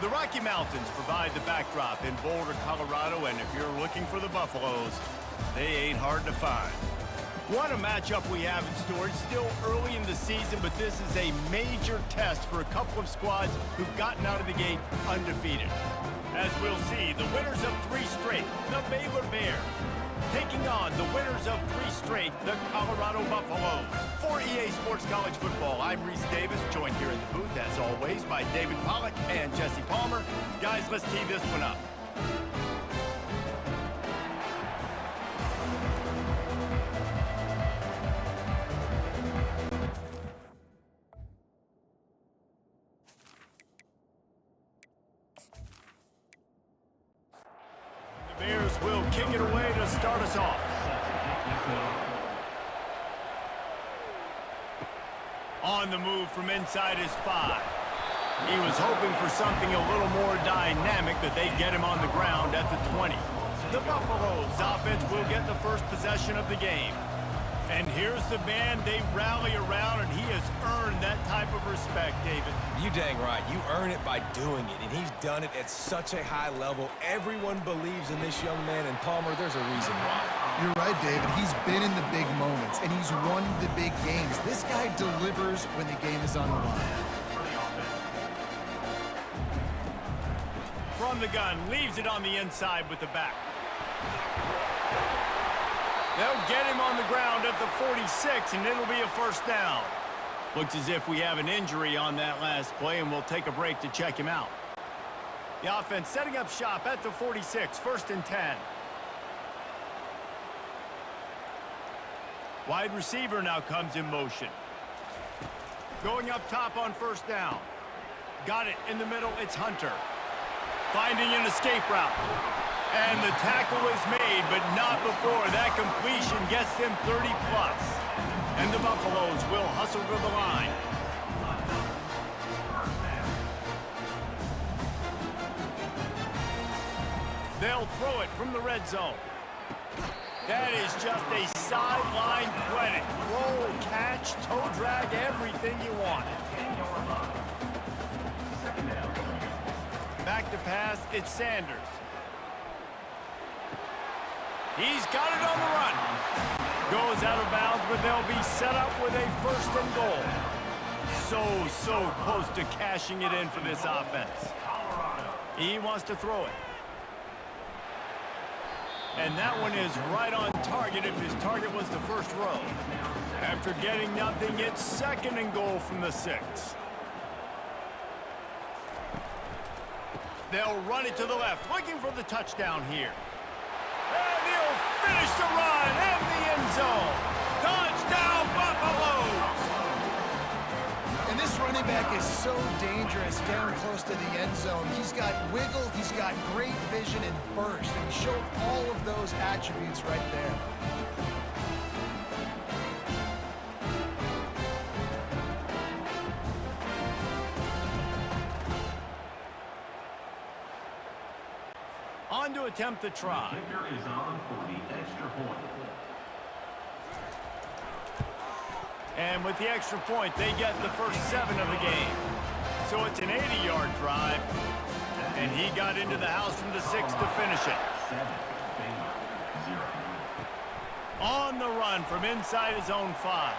The Rocky Mountains provide the backdrop in Boulder, Colorado, and if you're looking for the Buffaloes, they ain't hard to find. What a matchup we have in store. It's still early in the season, but this is a major test for a couple of squads who've gotten out of the gate undefeated. As we'll see, the winners of 3 straight, the Baylor Bears, taking on the winners of 3 straight, the Colorado Buffaloes. For EA Sports College Football, I'm Reese Davis, joined here in the booth, as always, by David Pollack and Jesse Palmer. Guys, let's tee this one up. The Bears will kick it away to start us off. On the move from inside his 5. He was hoping for something a little more dynamic, but they get him on the ground at the 20. The Buffaloes offense will get the first possession of the game. And here's the man they rally around, and he has earned that type of respect, David. You dang right. You earn it by doing it, and he's done it at such a high level. Everyone believes in this young man, and Palmer, there's a reason why. You're right, David. He's been in the big moments, and he's won the big games. This guy delivers when the game is on the line. From the gun, leaves it on the inside with the back. They'll get him on the ground at the 46, and it'll be a first down. Looks as if we have an injury on that last play, and we'll take a break to check him out. The offense setting up shop at the 46, 1st and 10. Wide receiver now comes in motion. Going up top on 1st down. Got it in the middle, it's Hunter. Finding an escape route. And the tackle is made, but not before that completion gets them 30+. And the Buffaloes will hustle to the line. They'll throw it from the red zone. That is just a sideline credit. Roll, catch, toe drag, everything you want. Back to pass, it's Sanders. He's got it on the run. Goes out of bounds, but they'll be set up with a 1st and goal. So close to cashing it in for this offense. He wants to throw it. And that one is right on target if his target was the first row. After getting nothing, it's 2nd and goal from the 6. They'll run it to the left, looking for the touchdown here. And he'll finish the run in the end zone. Touchdown, Buffaloes! And this running back is so dangerous down close to the end zone. He's got wiggle, he's got great vision and burst, and he showed all of those attributes right there. On to attempt the try. Is on for the extra point. And with the extra point, they get the first 7 of the game. So it's an 80-yard drive. And he got into the house from the 6 to finish it. On the run from inside his own 5.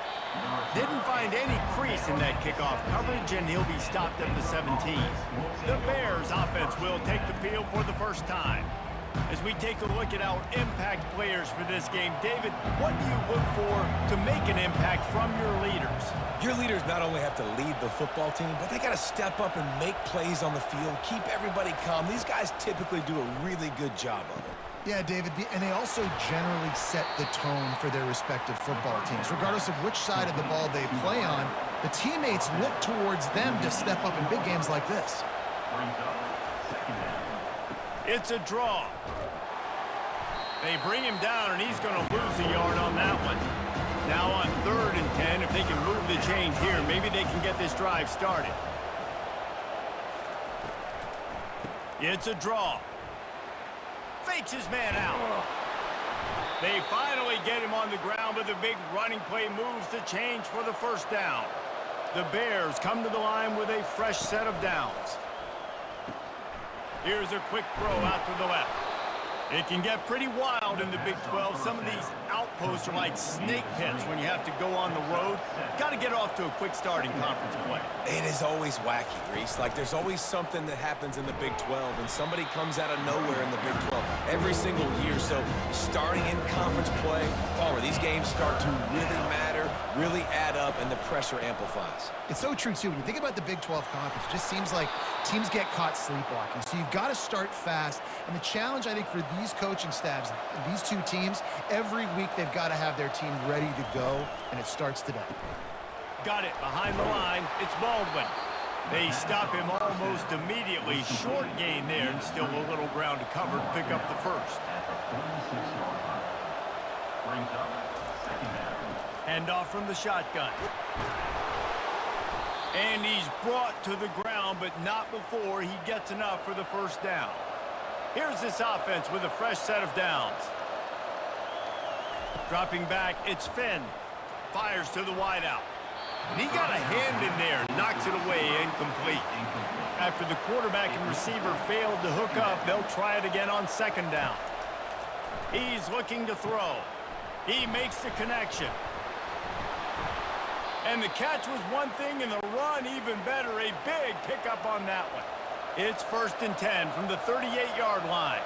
Didn't find any crease in that kickoff coverage, and he'll be stopped at the 17. The Bears offense will take the field for the first time. As we take a look at our impact players for this game, David, what do you look for to make an impact from your leaders? Your leaders not only have to lead the football team, but they got to step up and make plays on the field, keep everybody calm. These guys typically do a really good job of it. Yeah, David, and they also generally set the tone for their respective football teams. Regardless of which side of the ball they play on, the teammates look towards them to step up in big games like this. It's a draw. They bring him down, and he's going to lose a yard on that one. Now on 3rd and 10, if they can move the chains here, maybe they can get this drive started. It's a draw. Fakes his man out. They finally get him on the ground, but the big running play moves the change for the first down. The Bears come to the line with a fresh set of downs. Here's a quick throw out to the left. It can get pretty wild in the Big 12. Some of these outposts are like snake pits when you have to go on the road. Got to get off to a quick start in conference play. It is always wacky, Reese. Like, there's always something that happens in the Big 12, and somebody comes out of nowhere in the Big 12 every single year. So, starting in conference play, Palmer, these games start to really matter, really add up, and the pressure amplifies. It's so true, too. When you think about the Big 12 conference, it just seems like teams get caught sleepwalking. So you've got to start fast. And the challenge, I think, for these coaching staffs, these two teams, every week they've got to have their team ready to go, and it starts today. Got it behind the line. It's Baldwin. They stop him almost immediately. Short gain there, and still a little ground to cover to pick up the first. Handoff from the shotgun. And he's brought to the ground, but not before he gets enough for the first down. Here's this offense with a fresh set of downs. Dropping back, it's Finn. Fires to the wideout. And he got a hand in there, knocks it away, incomplete. After the quarterback and receiver failed to hook up, they'll try it again on second down. He's looking to throw. He makes the connection. And the catch was one thing, and the run even better. A big pickup on that one. It's 1st and 10 from the 38-yard line.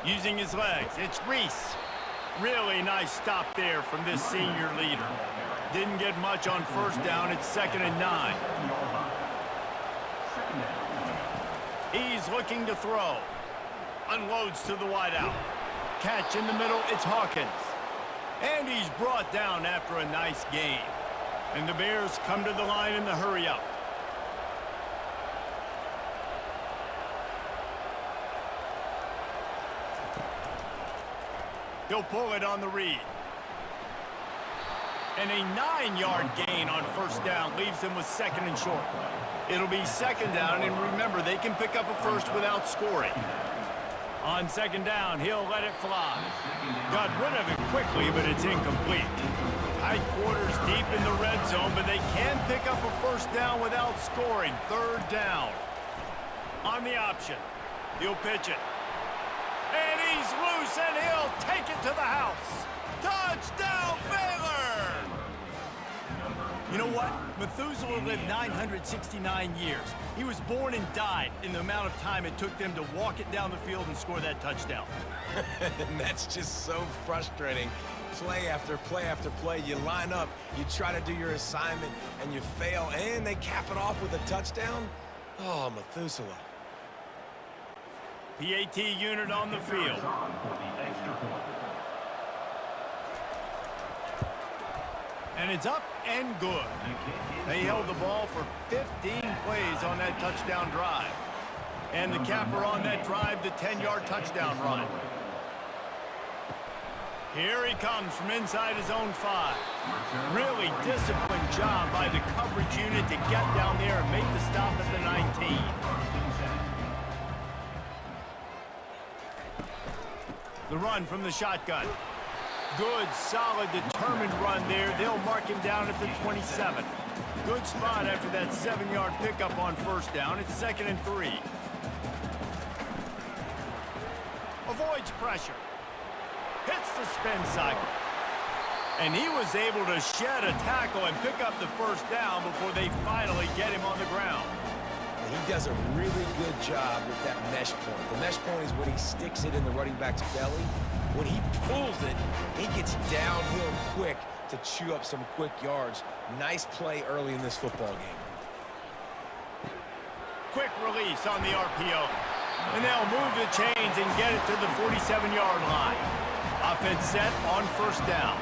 Using his legs, it's Reese. Really nice stop there from this senior leader. Didn't get much on first down. It's 2nd and 9. He's looking to throw. Unloads to the wideout. Catch in the middle, it's Hawkins. And he's brought down after a nice gain. And the Bears come to the line in the hurry-up. He'll pull it on the read. And a 9-yard gain on first down leaves them with 2nd and short. It'll be 2nd down, and remember, they can pick up a first without scoring. On 2nd down, he'll let it fly. Got rid of it quickly, but it's incomplete. Tight quarters deep in the red zone, but they can pick up a first down without scoring. 3rd down. On the option, he'll pitch it. And he's loose, and he'll take it to the house. Touchdown, Baylor! You know what? Methuselah lived 969 years. He was born and died in the amount of time it took them to walk it down the field and score that touchdown. And that's just so frustrating. Play after play after play, you line up, you try to do your assignment, and you fail, and they cap it off with a touchdown? Oh, Methuselah. PAT unit on the field. And it's up and good. They held the ball for 15 plays on that touchdown drive. And the capper on that drive, the 10-yard touchdown run. Here he comes from inside his own 5. Really disciplined job by the coverage unit to get down there and make the stop at the 19. The run from the shotgun. Good, solid, determined run there. They'll mark him down at the 27. Good spot after that 7-yard pickup on first down. It's 2nd and 3. Avoids pressure. Hits the spin cycle. And he was able to shed a tackle and pick up the first down before they finally get him on the ground. He does a really good job with that mesh point. The mesh point is when he sticks it in the running back's belly. When he pulls it, he gets downhill quick to chew up some quick yards. Nice play early in this football game. Quick release on the RPO. And they'll move the chains and get it to the 47-yard line. Offense set on first down.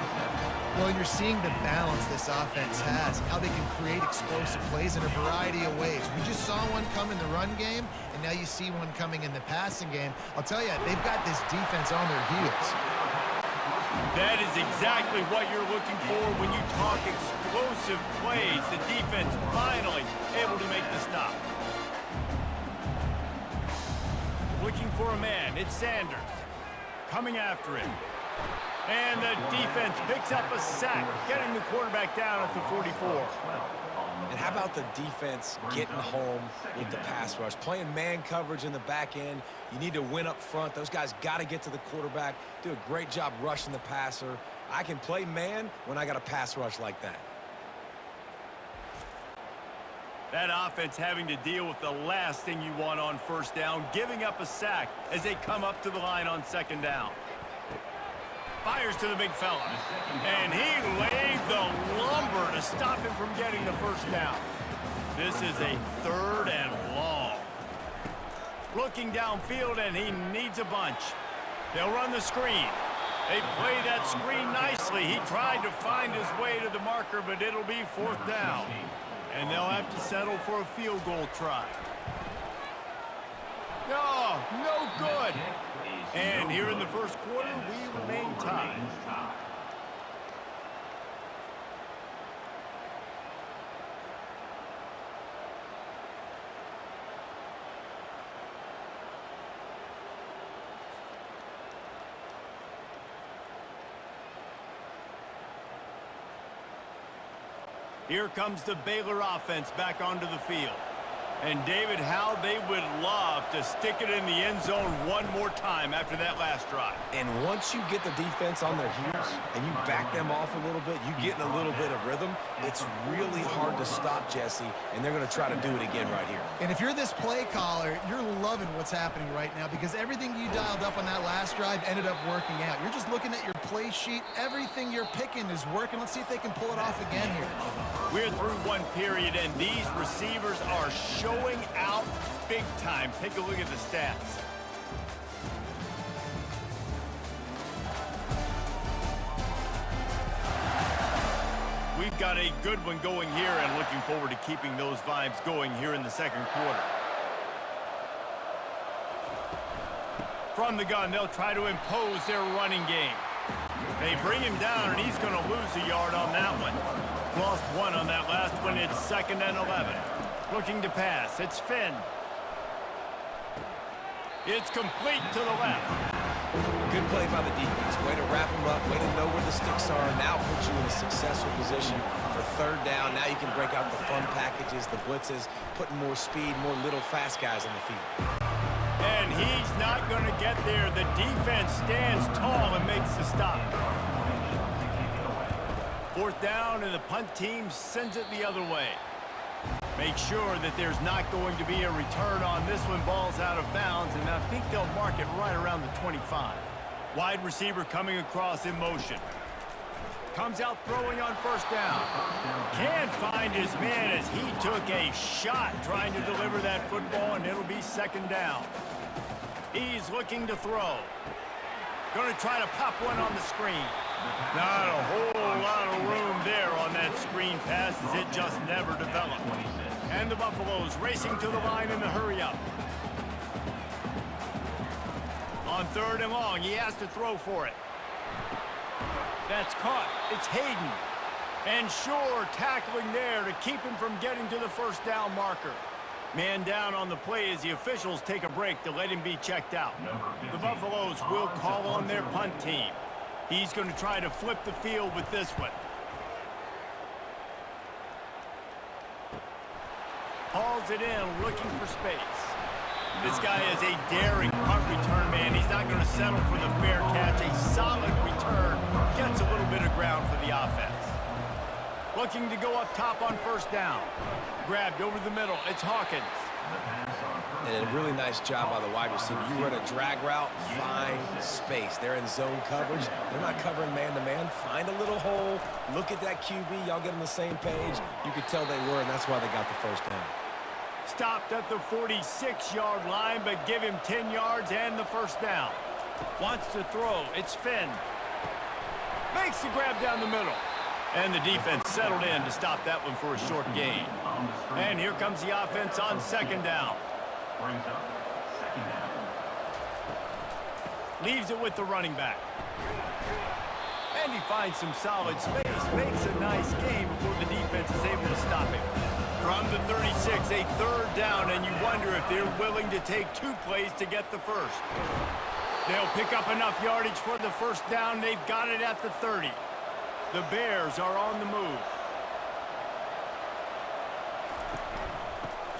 Well, you're seeing the balance this offense has, how they can create explosive plays in a variety of ways. We just saw one come in the run game, and now you see one coming in the passing game. I'll tell you, they've got this defense on their heels. That is exactly what you're looking for when you talk explosive plays. The defense finally able to make the stop. Looking for a man, it's Sanders. Coming after him. And the defense picks up a sack, getting the quarterback down at the 44. And how about the defense getting home with the pass rush? Playing man coverage in the back end. You need to win up front. Those guys got to get to the quarterback, do a great job rushing the passer. I can play man when I got a pass rush like that. That offense having to deal with the last thing you want on first down, giving up a sack as they come up to the line on second down. Fires to the big fella, and he laid the lumber to stop him from getting the first down. This is a 3rd and long. Looking downfield, and he needs a bunch. They'll run the screen. They play that screen nicely. He tried to find his way to the marker, but it'll be 4th down. And they'll have to settle for a field goal try. No good. And here in the first quarter, we remain tied. Here comes the Baylor offense back onto the field. And David, how they would love to stick it in the end zone one more time after that last drive. And once you get the defense on their heels and you back them off a little bit, you get in a little bit of rhythm, it's really hard to stop, Jesse, and they're going to try to do it again right here. And if you're this play caller, you're loving what's happening right now because everything you dialed up on that last drive ended up working out. You're just looking at your play sheet. Everything you're picking is working. Let's see if they can pull it off again here. We're through one period, and these receivers are showing out big time. Take a look at the stats. We've got a good one going here, and looking forward to keeping those vibes going here in the second quarter. From the gun, they'll try to impose their running game. They bring him down, and he's going to lose a yard on that one. Lost 1 on that last one. It's 2nd and 11. Looking to pass. It's Finn. It's complete to the left. Good play by the defense. Way to wrap them up. Way to know where the sticks are. Now put you in a successful position for 3rd down. Now you can break out the fun packages, the blitzes, putting more speed, more little fast guys on the field. And he's not going to get there. The defense stands tall and makes the stop. 4th down, and the punt team sends it the other way. Make sure that there's not going to be a return on this one. Ball's out of bounds, and I think they'll mark it right around the 25. Wide receiver coming across in motion. Comes out throwing on 1st down. Can't find his man as he took a shot trying to deliver that football, and it'll be 2nd down. He's looking to throw. Going to try to pop one on the screen. Not a whole lot of room there on that screen pass as it just never developed. And the Buffaloes racing to the line in the hurry-up. On 3rd and long, he has to throw for it. That's caught. It's Hayden. And Shore tackling there to keep him from getting to the 1st down marker. Man down on the play as the officials take a break to let him be checked out. The Buffaloes will call on their punt team. He's going to try to flip the field with this one. Hauls it in, looking for space. This guy is a daring punt return man. He's not going to settle for the fair catch. A solid return. Gets a little bit of ground for the offense. Looking to go up top on 1st down. Grabbed over the middle. It's Hawkins. And a really nice job by the wide receiver. You run a drag route, find space. They're in zone coverage. They're not covering man-to-man. Find a little hole. Look at that QB. Y'all get on the same page. You could tell they were, and that's why they got the 1st down. Stopped at the 46-yard line, but give him 10 yards and the 1st down. Wants to throw. It's Finn. Makes the grab down the middle. And the defense settled in to stop that one for a short gain. And here comes the offense on 2nd down. Leaves it with the running back. And he finds some solid space. Makes a nice game before the defense is able to stop him. From the 36, a 3rd down, and you wonder if they're willing to take 2 plays to get the 1st. They'll pick up enough yardage for the 1st down. They've got it at the 30. The Bears are on the move.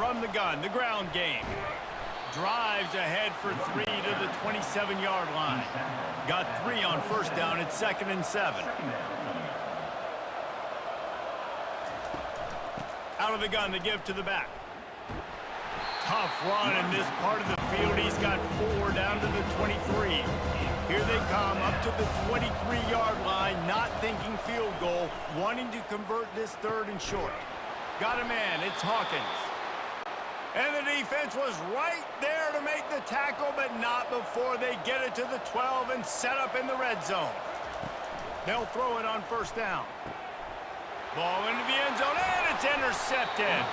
from the gun, the ground game. Drives ahead for 3 to the 27-yard line. Got 3 on first down at 2nd and 7. Out of the gun, the give to the back. Tough run in this part of the field. He's got 4 down to the 23. Here they come up to the 23-yard line, not thinking field goal, wanting to convert this 3rd and short. Got a man, it's Hawkins. And the defense was right there to make the tackle, but not before they get it to the 12 and set up in the red zone. They'll throw it on first down. Ball into the end zone, and it's intercepted.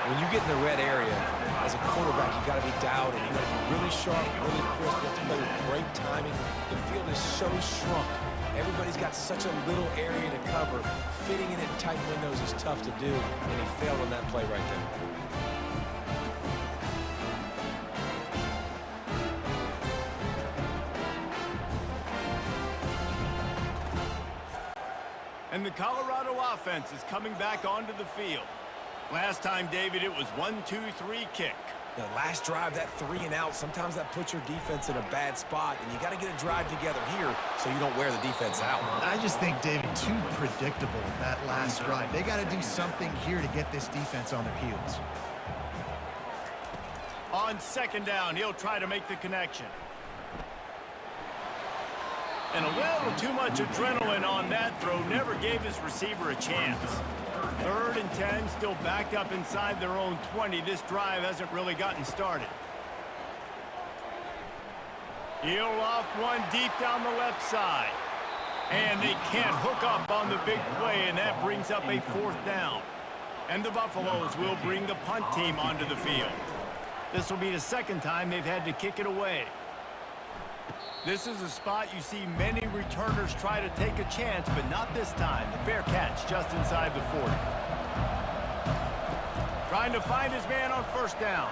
When you get in the red area, as a quarterback, you got to be dialed in. You got to be really sharp, really crisp. You have to play with great timing. The field is so shrunk. Everybody's got such a little area to cover. Fitting it in tight windows is tough to do, and he failed on that play right there. And the Colorado offense is coming back onto the field. Last time, David, it was 1-2-3 kick. The last drive, that 3 and out, sometimes that puts your defense in a bad spot, and you got to get a drive together here so you don't wear the defense out. I just think, David, too predictable that last drive. They got to do something here to get this defense on their heels. On 2nd down, he'll try to make the connection. And a little too much adrenaline on that throw, never gave his receiver a chance. 3rd and 10, still backed up inside their own 20. This drive hasn't really gotten started. He'll loft one deep down the left side. And they can't hook up on the big play, and that brings up a 4th down. And the Buffaloes will bring the punt team onto the field. This will be the 2nd time they've had to kick it away. This is a spot you see many returners try to take a chance, but not this time. The fair catch just inside the 40. Trying to find his man on first down.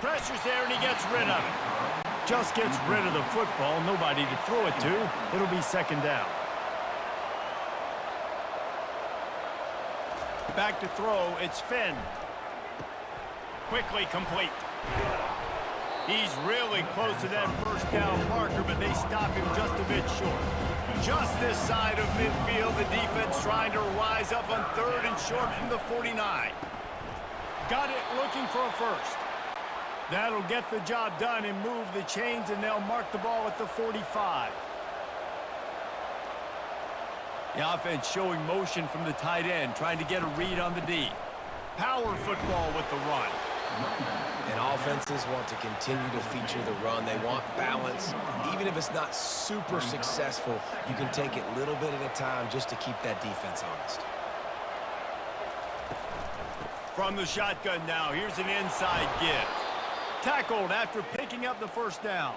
Pressure's there, and he gets rid of it. Just gets rid of the football. Nobody to throw it to. It'll be 2nd down. Back to throw. It's Finn. Quickly complete. He's really close to that first down marker, but they stop him just a bit short. Just this side of midfield, the defense trying to rise up on 3rd and short from the 49. Got it looking for a first. That'll get the job done and move the chains, and they'll mark the ball at the 45. The offense showing motion from the tight end, trying to get a read on the D. Power football with the run. And offenses want to continue to feature the run. They want balance. Even if it's not super successful, you can take it little bit at a time just to keep that defense honest. From the shotgun now, here's an inside give. Tackled after picking up the first down.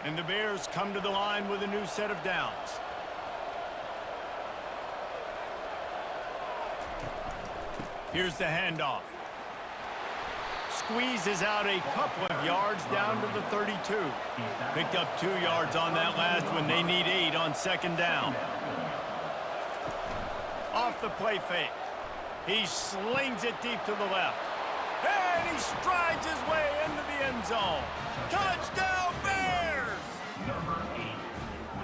And the Bears come to the line with a new set of downs. Here's the handoff. Squeezes out a couple of yards down to the 32. Picked up 2 yards on that last one. They need 8 on 2nd down. Off the play fake. He slings it deep to the left. And he strides his way into the end zone. Touchdown, Bears!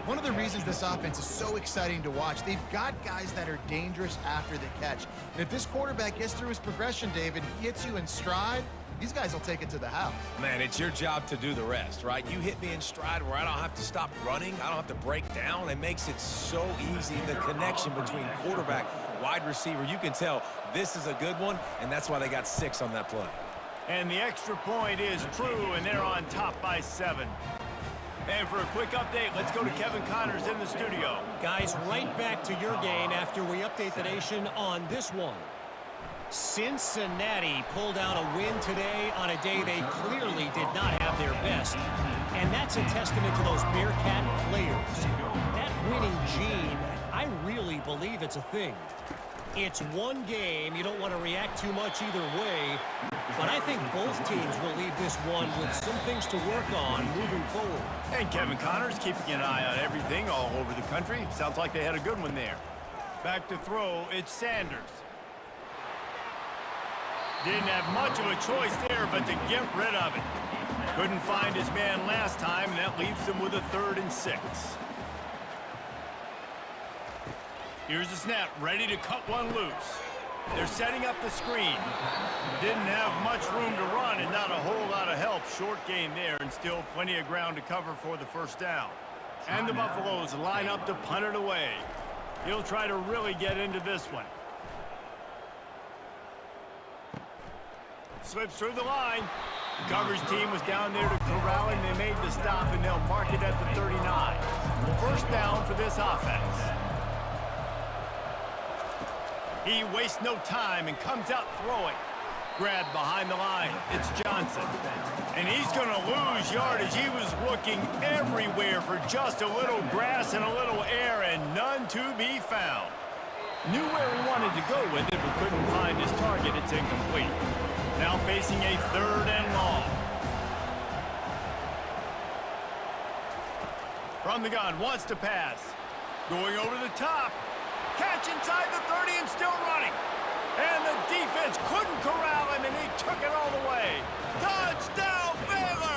One of the reasons this offense is so exciting to watch, they've got guys that are dangerous after the catch. And if this quarterback gets through his progression, David, he hits you in stride, these guys will take it to the house. Man, it's your job to do the rest, right? You hit me in stride where I don't have to stop running. I don't have to break down. It makes it so easy. The connection between quarterback, wide receiver, you can tell this is a good one, and that's why they got 6 on that play. And the extra point is true, and they're on top by 7. And for a quick update, let's go to Kevin Connors in the studio. Guys, right back to your game after we update the nation on this one. Cincinnati pulled out a win today on a day they clearly did not have their best. And that's a testament to those Bearcat players. That winning gene, I really believe it's a thing. It's one game. You don't want to react too much either way. But I think both teams will leave this one with some things to work on moving forward. And Kevin Connors keeping an eye on everything all over the country. Sounds like they had a good one there. Back to throw, it's Sanders. Didn't have much of a choice there but to get rid of it. Couldn't find his man last time, and that leaves him with a 3rd and 6. Here's the snap, ready to cut one loose. They're setting up the screen. Didn't have much room to run and not a whole lot of help. Short game there and still plenty of ground to cover for the first down. And the Buffaloes line up to punt it away. He'll try to really get into this one. Slips through the line. The coverage team was down there to corral him. They made the stop, and they'll mark it at the 39. First down for this offense. He wastes no time and comes out throwing. Grabbed behind the line. It's Johnson. And he's going to lose yardage. He was looking everywhere for just a little grass and a little air, and none to be found. Knew where he wanted to go with it, but couldn't find his target. It's incomplete. Now facing a 3rd and long. From the gun, wants to pass. Going over the top. Catch inside the 30 and still running. And the defense couldn't corral him, and he took it all the way. Touchdown, Baylor!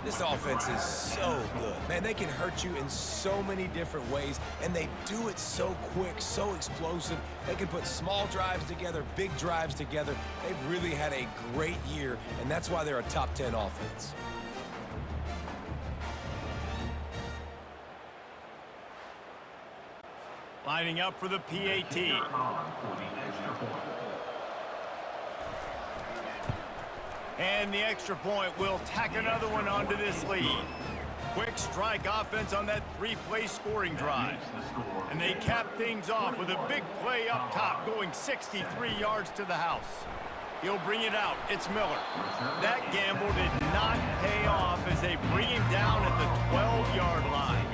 This offense is so good. Man, they can hurt you in so many different ways, and they do it so quick, so explosive. They can put small drives together, big drives together. They've really had a great year, and that's why they're a top 10 offense. Lining up for the PAT. And the extra point will tack another one onto this lead. Quick strike offense on that 3-play scoring drive. And they cap things off with a big play up top, going 63 yards to the house. He'll bring it out. It's Miller. That gamble did not pay off as they bring him down at the 12-yard line.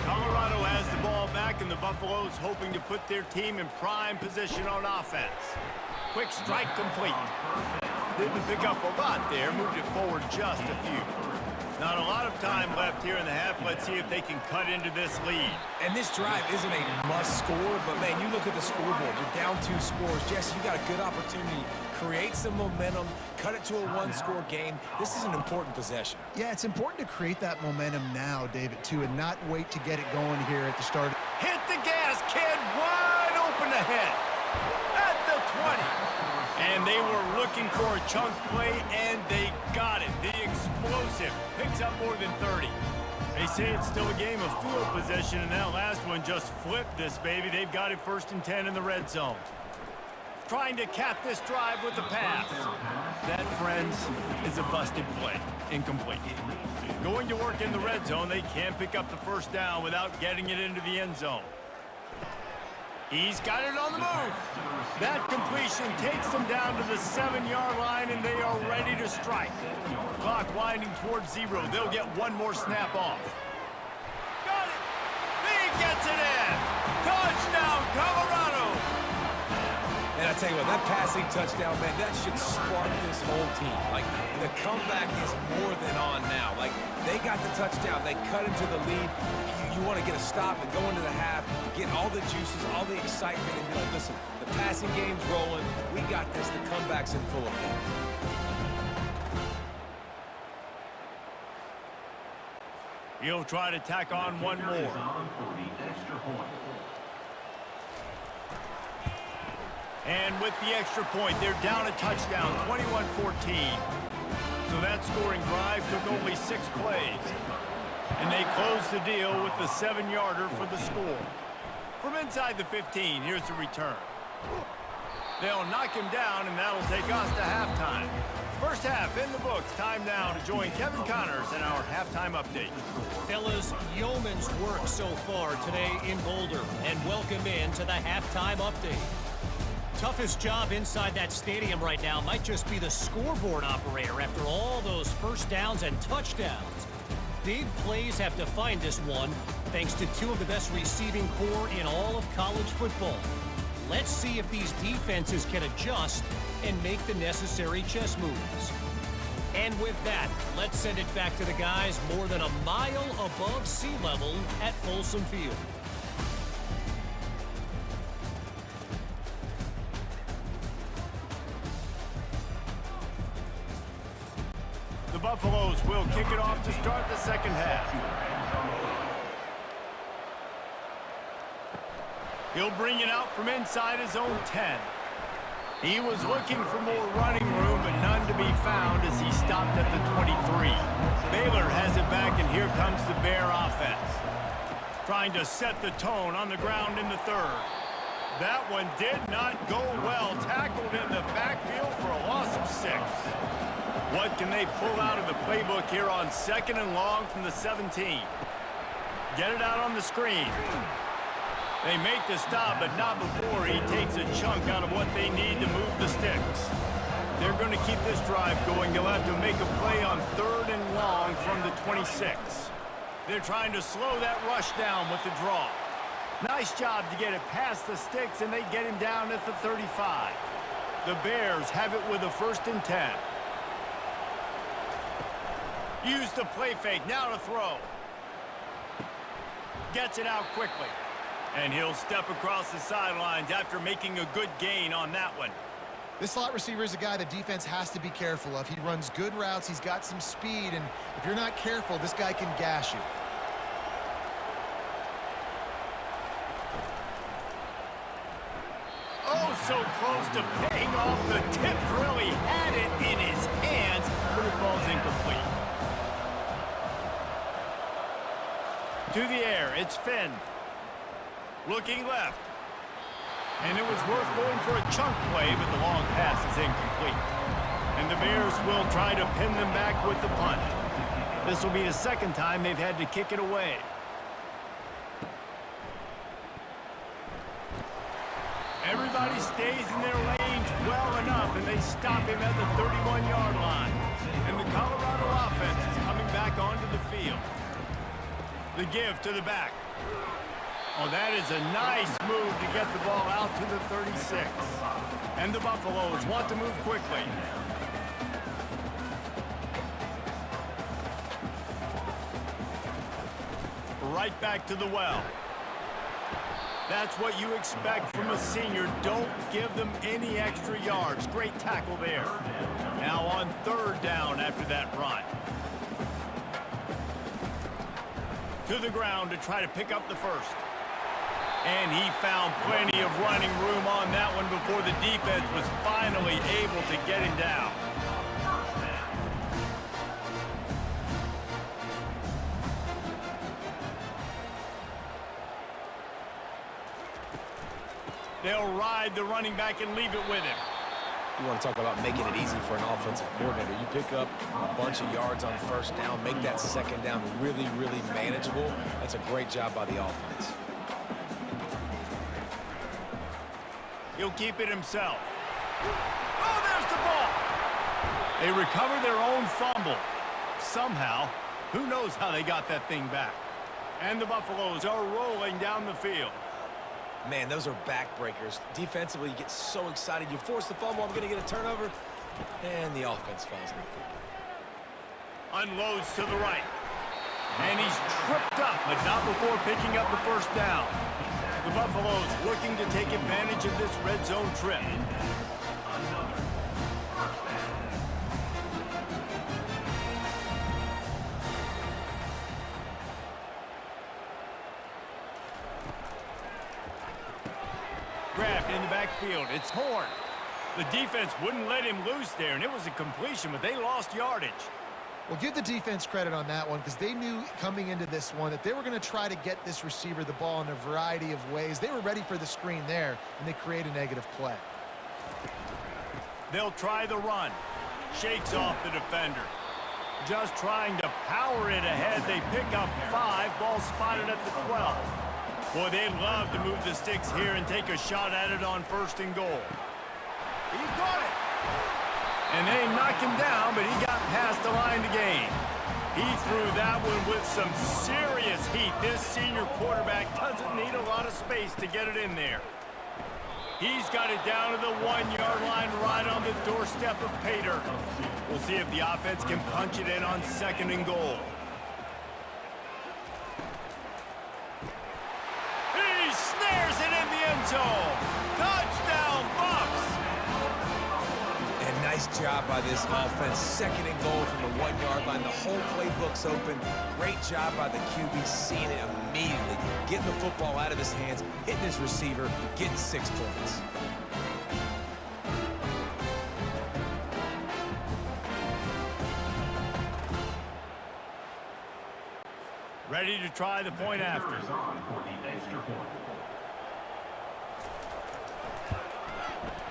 Colorado has the ball back, and the Buffaloes hoping to put their team in prime position on offense. Quick strike complete. Didn't pick up a lot there, moved it forward just a few. Not a lot of time left here in the half. Let's see if they can cut into this lead. And this drive isn't a must score, but man, you look at the scoreboard, you're down 2 scores. Jesse, you got a good opportunity. Create some momentum, cut it to a 1-score game. This is an important possession. Yeah, it's important to create that momentum now, David, too, and not wait to get it going here at the start. Hit the gas, kid, wide open ahead. At the 20. And they were looking for a chunk play, and they got it. The explosive picks up more than 30. They say it's still a game of field possession, and that last one just flipped this baby. They've got it 1st and 10 in the red zone. Trying to cap this drive with a pass. That, friends, is a busted play. Incomplete. Going to work in the red zone, they can't pick up the first down without getting it into the end zone. He's got it on the move. That completion takes them down to the 7-yard line, and they are ready to strike. Clock winding towards 0. They'll get one more snap off. Got it. He gets it in. Touchdown, Colorado. And I tell you what, that passing touchdown, man, that should spark this whole team. Like, the comeback is more than on now. Like, they got the touchdown. They cut into the lead. You want to get a stop and go into the half, get all the juices, all the excitement, and be like, listen, the passing game's rolling. We got this. The comeback's in full effect. He'll try to tack on one more. And with the extra point, they're down a touchdown, 21-14. So that scoring drive took only 6 plays. And they close the deal with the 7-yarder for the score. From inside the 15, here's the return. They'll knock him down, and that'll take us to halftime. First half in the books. Time now to join Kevin Connors in our halftime update. Fellas, yeoman's work so far today in Boulder, and welcome in to the halftime update. Toughest job inside that stadium right now might just be the scoreboard operator after all those first downs and touchdowns. Big plays have defined this one, thanks to 2 of the best receiving core in all of college football. Let's see if these defenses can adjust and make the necessary chess moves. And with that, let's send it back to the guys more than a mile above sea level at Folsom Field. Buffaloes will kick it off to start the second half. He'll bring it out from inside his own 10. He was looking for more running room, but none to be found as he stopped at the 23. Baylor has it back, and here comes the Bear offense. Trying to set the tone on the ground in the third. That one did not go well. Tackled in the backfield for a loss of 6. What can they pull out of the playbook here on second and long from the 17? Get it out on the screen. They make the stop, but not before he takes a chunk out of what they need to move the sticks. They're going to keep this drive going. They'll have to make a play on third and long from the 26. They're trying to slow that rush down with the draw. Nice job to get it past the sticks, and they get him down at the 35. The Bears have it with a 1st and 10. Use the play fake, now to throw. Gets it out quickly. And he'll step across the sidelines after making a good gain on that one. This slot receiver is a guy the defense has to be careful of. He runs good routes, he's got some speed, and if you're not careful, this guy can gash you. Oh, so close to paying off. The tip really had it in his hands, but it falls incomplete. To the air, it's Finn. Looking left. And it was worth going for a chunk play, but the long pass is incomplete. And the Bears will try to pin them back with the punt. This will be the second time they've had to kick it away. Everybody stays in their lanes well enough, and they stop him at the 31-yard line. And the Colorado offense is coming back onto the field. The give to the back. Oh, that is a nice move to get the ball out to the 36. And the Buffaloes want to move quickly. Right back to the well. That's what you expect from a senior. Don't give them any extra yards. Great tackle there. Now on third down after that run. To the ground to try to pick up the first. And he found plenty of running room on that one before the defense was finally able to get him down. They'll ride the running back and leave it with him. You want to talk about making it easy for an offensive coordinator. You pick up a bunch of yards on first down, make that second down really, really manageable. That's a great job by the offense. He'll keep it himself. Oh, there's the ball. They recover their own fumble. Somehow, who knows how they got that thing back. And the Buffaloes are rolling down the field. Man, those are backbreakers. Defensively, you get so excited. You force the fumble, I'm going to get a turnover, and the offense falls in the football. Unloads to the right. And he's tripped up, but not before picking up the first down. The Buffaloes looking to take advantage of this red zone trip. Grabbed in the backfield. It's Horn. The defense wouldn't let him loose there, and it was a completion, but they lost yardage. Well, give the defense credit on that one because they knew coming into this one that they were going to try to get this receiver the ball in a variety of ways. They were ready for the screen there, and they create a negative play. They'll try the run. Shakes off the defender. Just trying to power it ahead. They pick up 5. Ball spotted at the 12. Boy, they'd love to move the sticks here and take a shot at it on first and goal. He got it. And they knocked him down, but he got past the line to gain. He threw that one with some serious heat. This senior quarterback doesn't need a lot of space to get it in there. He's got it down to the 1-yard line right on the doorstep of Pater. We'll see if the offense can punch it in on second and goal. He snares it in the end zone. Touchdown, Buffs! And nice Nice job by this offense. Second and goal from the 1-yard line. The whole playbook's open. Great job by the QB seeing it immediately. Getting the football out of his hands, hitting his receiver, getting 6 points. Ready to try the point after.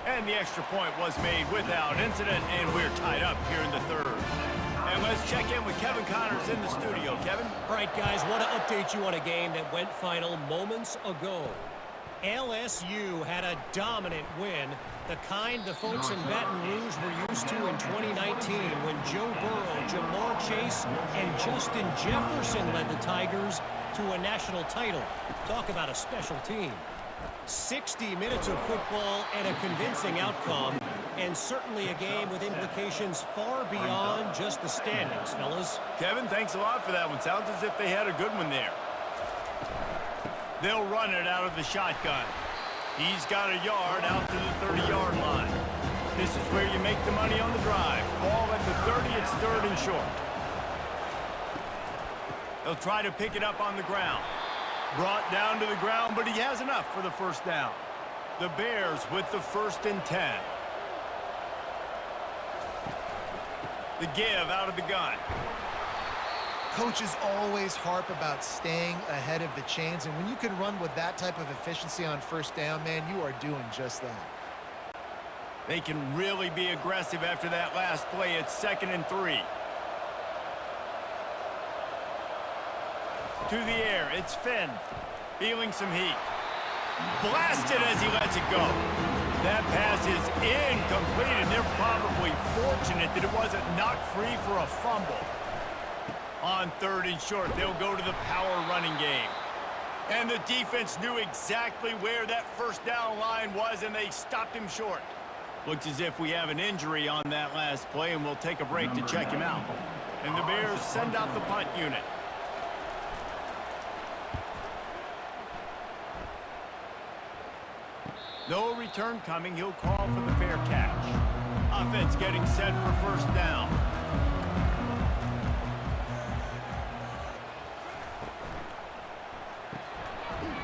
And the extra point was made without incident, and we're tied up here in the third. And let's check in with Kevin Connors in the studio. Kevin? All right, guys, want to update you on a game that went final moments ago. LSU had a dominant win, the kind the folks in Baton Rouge were used to in 2019 when Joe Burrow, Jamar Chase, and Justin Jefferson led the Tigers to a national title. Talk about a special team. 60 minutes of football and a convincing outcome, and certainly a game with implications far beyond just the standings, fellas. Kevin, thanks a lot for that one. Sounds as if they had a good one there. They'll run it out of the shotgun. He's got a yard out to the 30-yard line. This is where you make the money on the drive. Ball at the 30, it's third and short. They'll try to pick it up on the ground. Brought down to the ground, but he has enough for the first down. The Bears with the 1st and 10. The give out of the gun. Coaches always harp about staying ahead of the chains, and when you can run with that type of efficiency on first down, man, you are doing just that. They can really be aggressive after that last play. It's 2nd and 3. To the air, it's Finn, feeling some heat. Blasted as he lets it go. That pass is incomplete, and they're probably fortunate that it wasn't knocked free for a fumble. On 3rd and short, they'll go to the power running game. And the defense knew exactly where that first down line was, and they stopped him short. Looks as if we have an injury on that last play, and we'll take a break to check him out. And the Bears send out the punt unit. No return coming. He'll call for the fair catch. Offense getting set for first down.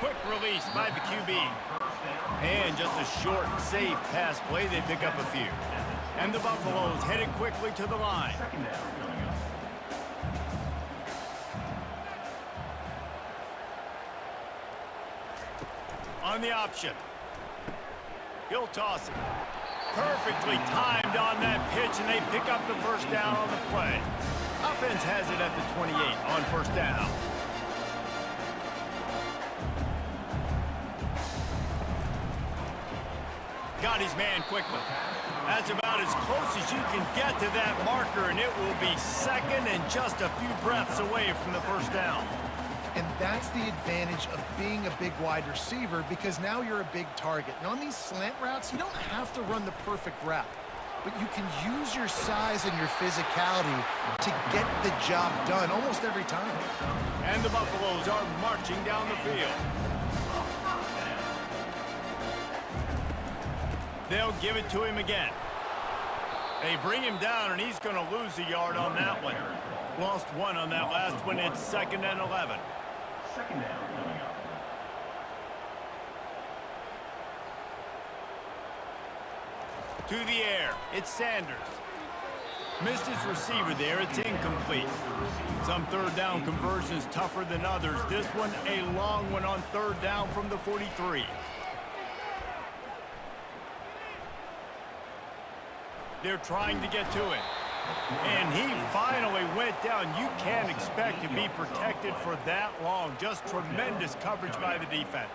Quick release by the QB. And just a short, safe pass play. They pick up a few. And the Buffaloes headed quickly to the line. On the option. He'll toss it. Perfectly timed on that pitch, and they pick up the first down on the play. Offense has it at the 28 on first down. Got his man quickly. That's about as close as you can get to that marker, and it will be 2nd and just a few breaths away from the first down. And that's the advantage of being a big wide receiver, because now you're a big target. And on these slant routes, you don't have to run the perfect route, but you can use your size and your physicality to get the job done almost every time. And the Buffaloes are marching down the field. They'll give it to him again. They bring him down, and he's going to lose a yard on that one. Lost 1 on that last one. It's 2nd and 11. Second down coming up. To the air, it's Sanders. Missed his receiver there, it's incomplete. Some third down conversions tougher than others. This one, a long one on 3rd down from the 43. They're trying to get to him. And he finally went down. You can't expect to be protected for that long. Just tremendous coverage by the defense.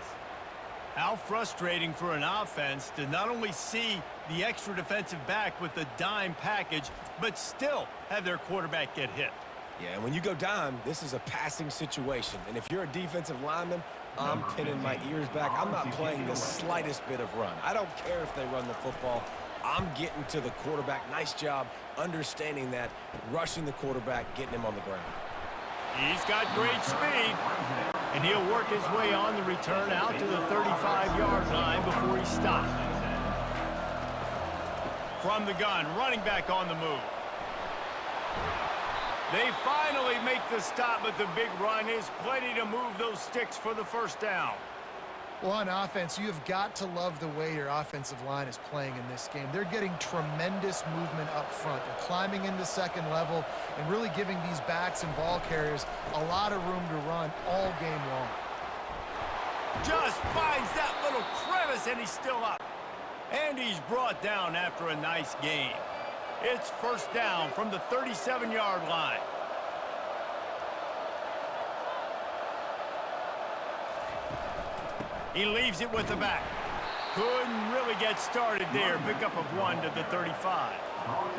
How frustrating for an offense to not only see the extra defensive back with the dime package, but still have their quarterback get hit. Yeah, when you go dime, this is a passing situation. And if you're a defensive lineman, I'm pinning my ears back. I'm not playing the slightest bit of run. I don't care if they run the football. I'm getting to the quarterback. Nice job understanding that, rushing the quarterback, getting him on the ground. He's got great speed, and he'll work his way on the return out to the 35-yard line before he stopped. from the gun, running back on the move. They finally make the stop, but the big run is plenty to move those sticks for the first down. Well, on offense, you have got to love the way your offensive line is playing in this game. They're getting tremendous movement up front. They're climbing into second level and really giving these backs and ball carriers a lot of room to run all game long. Just finds that little crevice, and he's still up. And he's brought down after a nice gain. It's first down from the 37-yard line. He leaves it with the back. Couldn't really get started there. Pickup of 1 to the 35.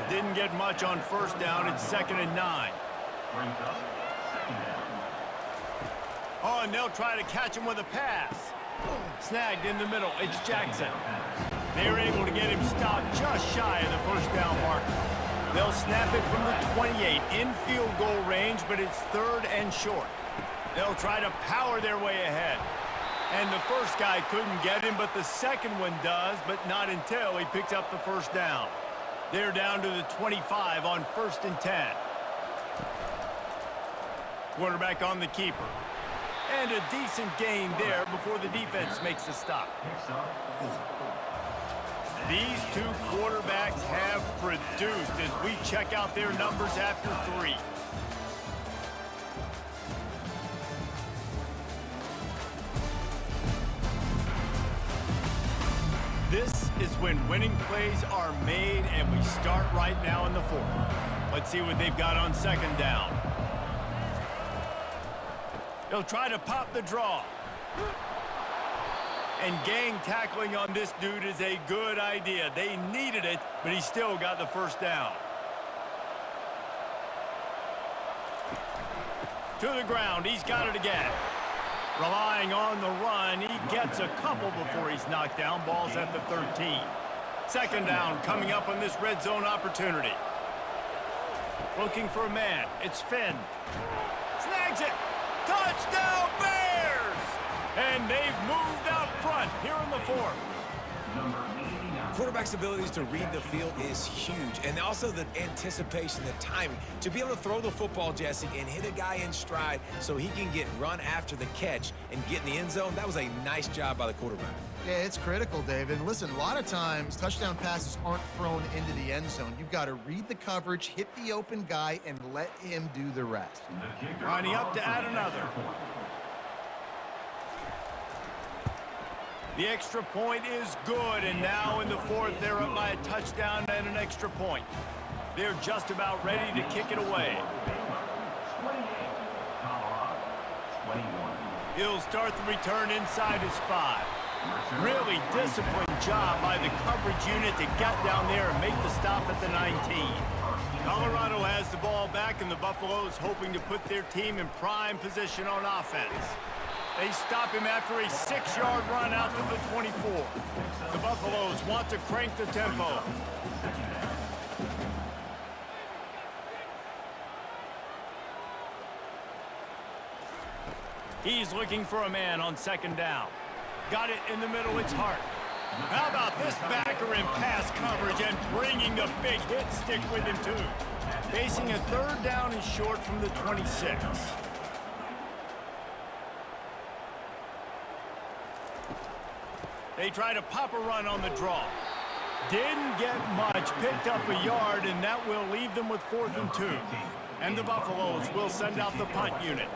Didn't get much on first down. It's 2nd and 9. Brings up second down. Oh, and they'll try to catch him with a pass. Snagged in the middle. It's Jackson. They're able to get him stopped just shy of the first down marker. They'll snap it from the 28 in field goal range, but it's 3rd and short. They'll try to power their way ahead. And the first guy couldn't get him, but the second one does, but not until he picks up the first down. They're down to the 25 on 1st and 10. Quarterback on the keeper. And a decent gain there before the defense makes the stop. These two quarterbacks have produced as we check out their numbers after 3. This is when winning plays are made, and we start right now in the 4th. Let's see what they've got on 2nd down. They'll try to pop the draw. And gang tackling on this dude is a good idea. They needed it, but he still got the first down. To the ground, he's got it again. Relying on the run, he gets a couple before he's knocked down. Ball's at the 13. 2nd down coming up on this red zone opportunity. Looking for a man. It's Finn. Snags it. Touchdown Bears! And they've moved out front here in the 4th. Quarterback's abilities to read the field is huge, and also the anticipation, the timing. To be able to throw the football, Jesse, and hit a guy in stride so he can get run after the catch and get in the end zone, that was a nice job by the quarterback. Yeah, it's critical, David. And listen, a lot of times touchdown passes aren't thrown into the end zone. You've got to read the coverage, hit the open guy, and let him do the rest. Lining up to add another. The extra point is good, and now in the 4th, they're up by a touchdown and an extra point. They're just about ready to kick it away. He'll start the return inside his 5. Really disciplined job by the coverage unit to get down there and make the stop at the 19. Colorado has the ball back, and the Buffaloes hoping to put their team in prime position on offense. They stop him after a 6-yard run out to the 24. The Buffaloes want to crank the tempo. He's looking for a man on 2nd down. Got it in the middle, it's Hart. How about this backer in pass coverage and bringing the big hit stick with him too. Facing a 3rd down and short from the 26. They try to pop a run on the draw. Didn't get much, picked up a yard, and that will leave them with 4th and 2. And the Buffaloes will send out the punt unit.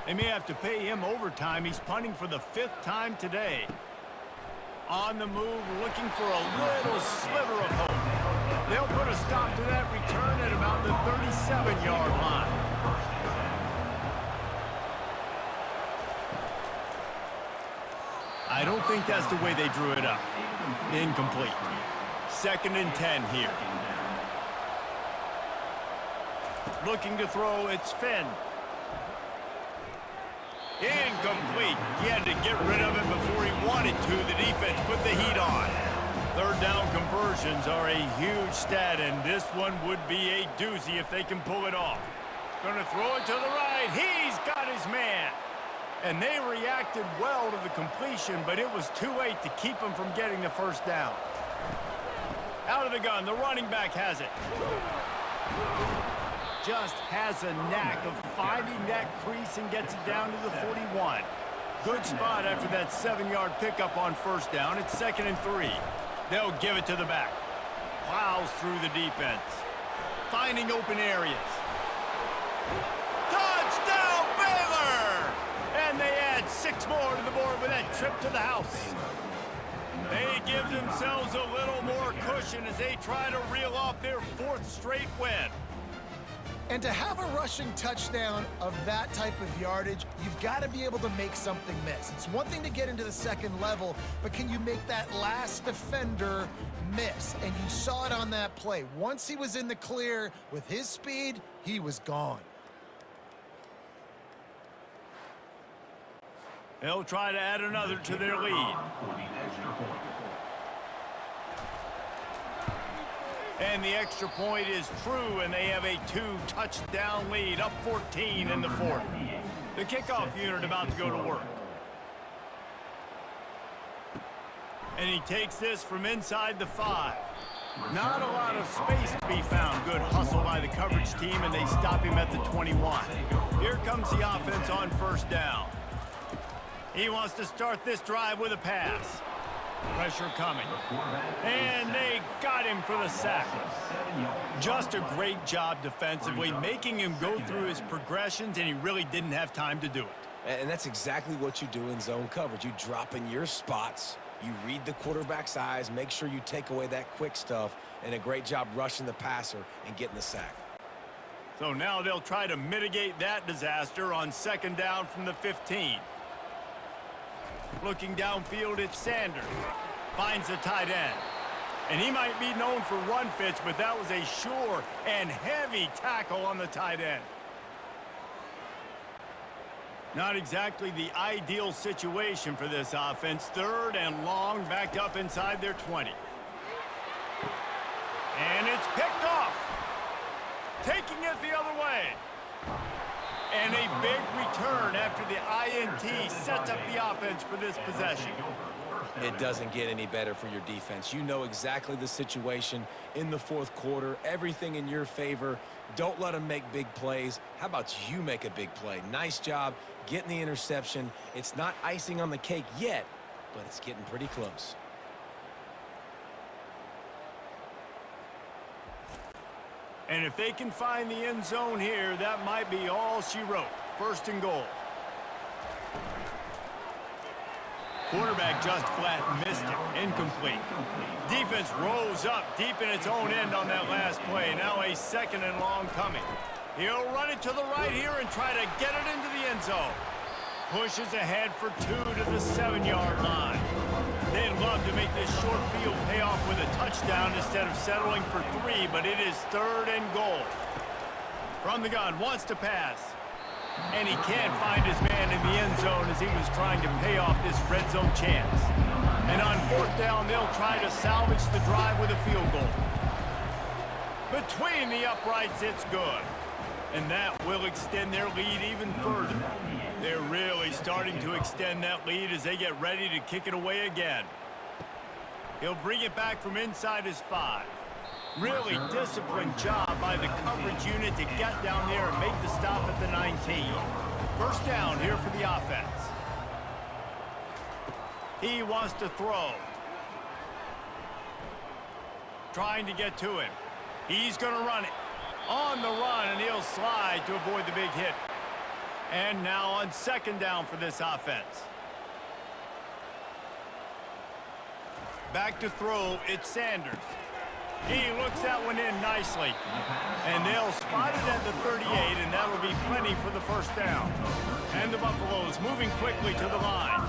They may have to pay him overtime. He's punting for the 5th time today. On the move, looking for a little sliver of hope. They'll put a stop to that return at about the 37-yard line. I don't think that's the way they drew it up. Incomplete. 2nd and 10 here. Looking to throw, it's Finn. Incomplete. He had to get rid of it before he wanted to. The defense put the heat on. 3rd down conversions are a huge stat, and this one would be a doozy if they can pull it off. Gonna throw it to the right. He's got his man. And they reacted well to the completion, but it was too late to keep him from getting the first down. Out of the gun, the running back has it. Just has a knack of finding that crease and gets it down to the 41. Good spot after that 7-yard pickup on first down. It's 2nd and 3. They'll give it to the back. Plows through the defense. Finding open areas. Touchdown, Baylor! And they add 6 more to the board with that trip to the house. They give themselves a little more cushion as they try to reel off their 4th straight win. And to have a rushing touchdown of that type of yardage, you've got to be able to make something miss. It's one thing to get into the second level, but can you make that last defender miss? And you saw it on that play. Once he was in the clear with his speed, he was gone. They'll try to add another to their lead. And the extra point is true, and they have a 2-touchdown lead, up 14 in the 4th. The kickoff unit about to go to work. And he takes this from inside the 5. Not a lot of space to be found. Good hustle by the coverage team, and they stop him at the 21. Here comes the offense on first down. He wants to start this drive with a pass. Pressure coming. And they got him for the sack. Just a great job defensively, making him go through his progressions, and he really didn't have time to do it. And that's exactly what you do in zone coverage. You drop in your spots, you read the quarterback's eyes, make sure you take away that quick stuff, and a great job rushing the passer and getting the sack. So now they'll try to mitigate that disaster on 2nd down from the 15. Looking downfield, it's Sanders. Finds the tight end. And he might be known for run fits, but that was a sure and heavy tackle on the tight end. Not exactly the ideal situation for this offense. 3rd and long, backed up inside their 20. And it's picked off. Taking it the other way. And a big return after the INT sets up the offense for this possession. It doesn't get any better for your defense. You know exactly the situation in the 4th quarter. Everything in your favor. Don't let them make big plays. How about you make a big play? Nice job getting the interception. It's not icing on the cake yet, but it's getting pretty close. And if they can find the end zone here, that might be all she wrote. 1st and goal. Quarterback just flat missed it. Incomplete. Defense rose up deep in its own end on that last play. Now a 2nd and long coming. He'll run it to the right here and try to get it into the end zone. Pushes ahead for 2 to the 7-yard line. They'd love to make this short field pay off with a touchdown instead of settling for 3, but it is 3rd and goal. From the gun, wants to pass. And he can't find his man in the end zone as he was trying to pay off this red zone chance. And on 4th down, they'll try to salvage the drive with a field goal. Between the uprights, it's good. And that will extend their lead even further. They're really starting to extend that lead as they get ready to kick it away again. He'll bring it back from inside his 5. Really disciplined job by the coverage unit to get down there and make the stop at the 19. 1st down here for the offense. He wants to throw. Trying to get to him. He's going to run it. On the run, and he'll slide to avoid the big hit. And now on 2nd down for this offense. Back to throw, it's Sanders. He looks that one in nicely. And they'll spot it at the 38, and that'll be plenty for the 1st down. And the Buffaloes moving quickly to the line.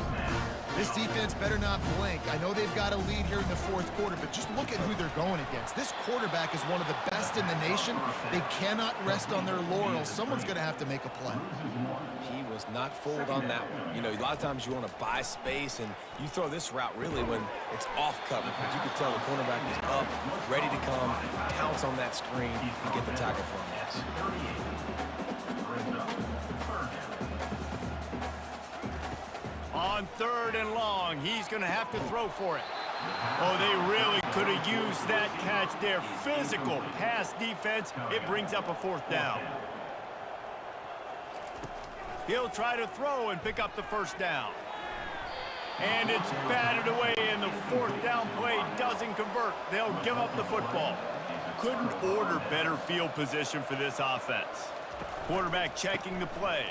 This defense better not blink. I know they've got a lead here in the 4th quarter, but just look at who they're going against. This quarterback is one of the best in the nation. They cannot rest on their laurels. Someone's going to have to make a play. He was not fooled on that one. You know, a lot of times you want to buy space, and you throw this route really when it's off coverage. But you can tell the cornerback is up, ready to come, counts on that screen, and get the tackle for him. Yes. On 3rd and long, he's going to have to throw for it. Oh, they really could have used that catch there. Physical pass defense. It brings up a 4th down. He'll try to throw and pick up the 1st down. And it's batted away, and the 4th down play doesn't convert. They'll give up the football. Couldn't order better field position for this offense. Quarterback checking the play.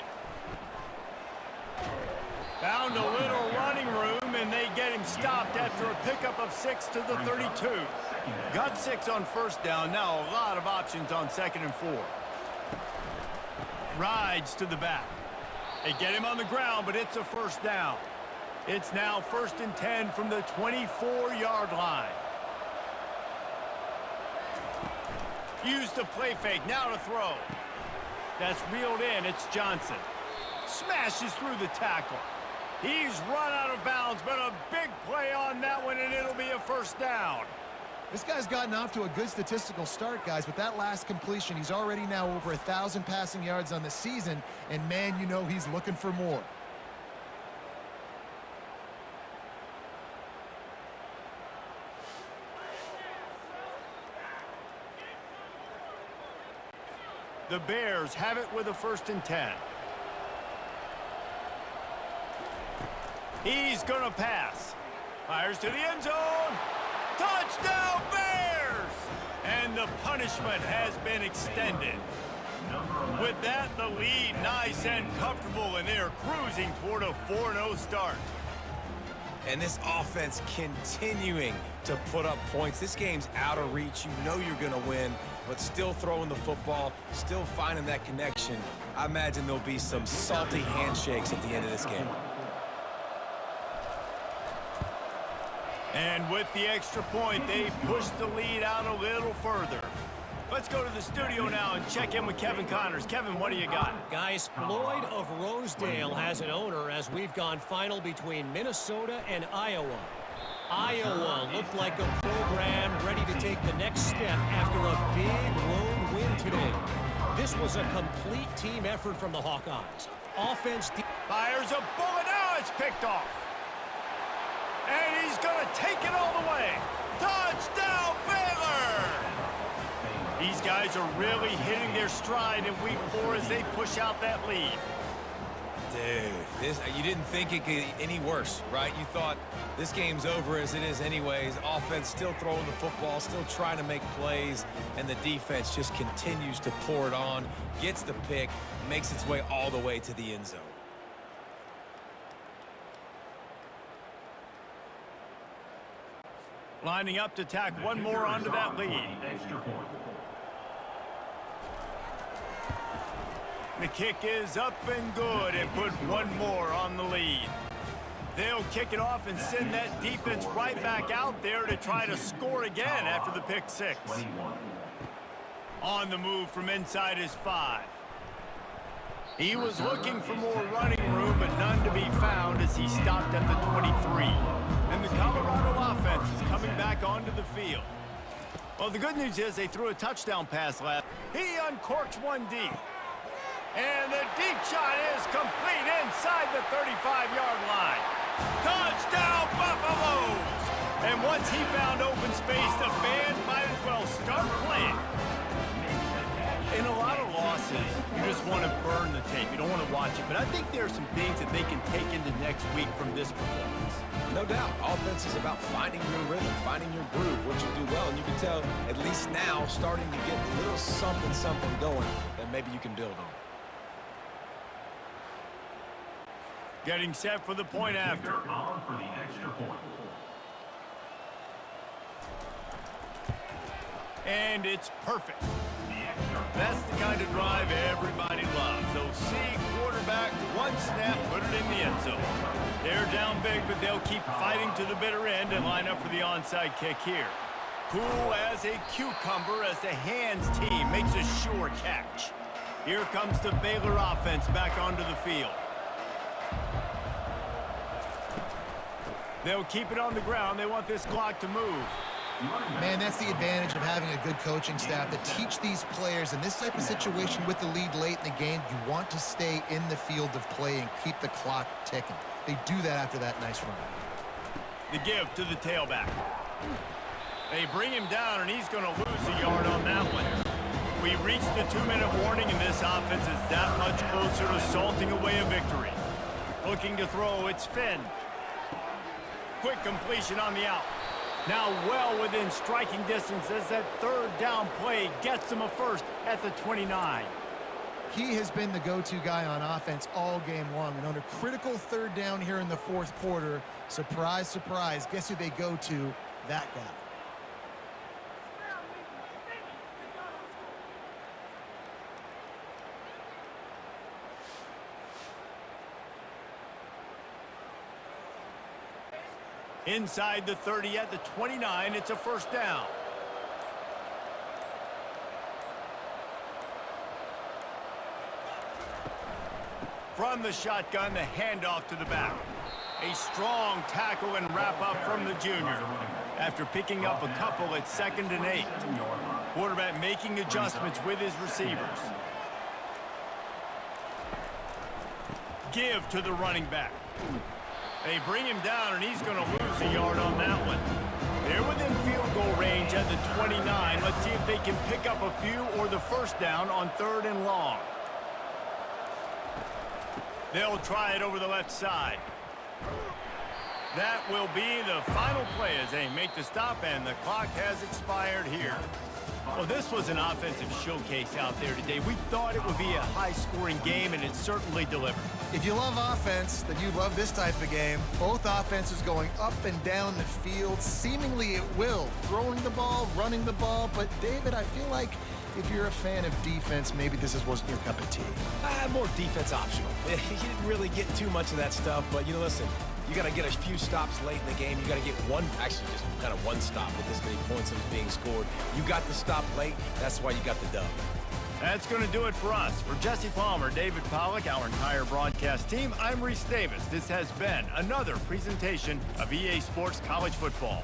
Found a little running room, and they get him stopped after a pickup of 6 to the 32. Got 6 on 1st down. Now a lot of options on 2nd and 4. Rides to the back. They get him on the ground, but it's a 1st down. It's now 1st and 10 from the 24-yard line. Used the play fake. Now to throw. That's reeled in. It's Johnson. Smashes through the tackle. He's run out of bounds, but a big play on that one, and it'll be a 1st down. This guy's gotten off to a good statistical start, guys. With that last completion, he's already now over 1,000 passing yards on the season, and man, you know he's looking for more. The Bears have it with a 1st and 10. He's going to pass. Fires to the end zone. Touchdown, Bears! And the punishment has been extended. With that, the lead nice and comfortable, and they're cruising toward a 4-0 start. And this offense continuing to put up points. This game's out of reach. You know you're going to win, but still throwing the football, still finding that connection. I imagine there'll be some salty handshakes at the end of this game. And with the extra point, they push the lead out a little further. Let's go to the studio now and check in with Kevin Connors. Kevin, what do you got? Guys, Floyd of Rosedale has an owner as we've gone final between Minnesota and Iowa. Iowa looked like a program ready to take the next step after a big road win today. This was a complete team effort from the Hawkeyes. Offense fires a bullet. Now it's picked off. And he's going to take it all the way. Touchdown, Baylor! These guys are really hitting their stride in week 4 as they push out that lead. Dude, you didn't think it could get any worse, right? You thought this game's over as it is anyways. Offense still throwing the football, still trying to make plays, and the defense just continues to pour it on, gets the pick, makes its way all the way to the end zone. Lining up to tack one more onto that lead. The kick is up and good and put one more on the lead. They'll kick it off and send that defense right back out there to try to score again after the pick 6. On the move from inside his 5. He was looking for more running room, but none to be found as he stopped at the 23. And the Colorado offense is coming back onto the field. Well, the good news is they threw a touchdown pass last. He uncorks one deep. And the deep shot is complete inside the 35-yard line. Touchdown, Buffaloes! And once he found open space, the band might as well start playing. In a lot of losses, you just want to burn the tape. You don't want to watch it. But I think there are some things that they can take into next week from this performance. No doubt. Offense is about finding your rhythm, finding your groove, what you do well. And you can tell, at least now, starting to get a little something going that maybe you can build on. Getting set for the point after. And it's perfect. That's the kind of drive everybody loves. So see quarterback, one snap, put it in the end zone. They're down big, but they'll keep fighting to the bitter end and line up for the onside kick here. Cool as a cucumber as the hands team makes a sure catch. Here comes the Baylor offense back onto the field. They'll keep it on the ground. They want this clock to move. Man, that's the advantage of having a good coaching staff to teach these players in this type of situation with the lead late in the game. You want to stay in the field of play and keep the clock ticking. They do that after that nice run. The give to the tailback. They bring him down, and he's going to lose a yard on that one. We reached the 2-minute warning, and this offense is that much closer to salting away a victory. Looking to throw, it's Finn. Quick completion on the out. Now well within striking distance as that third down play gets him a first at the 29. He has been the go-to guy on offense all game long. And on a critical third down here in the fourth quarter, surprise, surprise, guess who they go to? That guy. Inside the 30 at the 29, it's a first down. From the shotgun, the handoff to the back. A strong tackle and wrap up from the junior. After picking up a couple at 2nd and 8. Quarterback making adjustments with his receivers. Give to the running back. They bring him down, and he's going to lose a yard on that one. They're within field goal range at the 29. Let's see if they can pick up a few or the first down on 3rd and long. They'll try it over the left side. That will be the final play as they make the stop, and the clock has expired here. Well, this was an offensive showcase out there today. We thought it would be a high-scoring game, and it certainly delivered. If you love offense, then you love this type of game. Both offenses going up and down the field, seemingly at will. Throwing the ball, running the ball. But, David, I feel like if you're a fan of defense, maybe this wasn't your cup of tea. More defense optional. You didn't really get too much of that stuff, but, you know, listen, you got to get a few stops late in the game. You got to get actually just kind of one stop with this many points that was being scored. You got the stop late. That's why you got the dub. That's going to do it for us. For Jesse Palmer, David Pollack, our entire broadcast team, I'm Reese Davis. This has been another presentation of EA Sports College Football.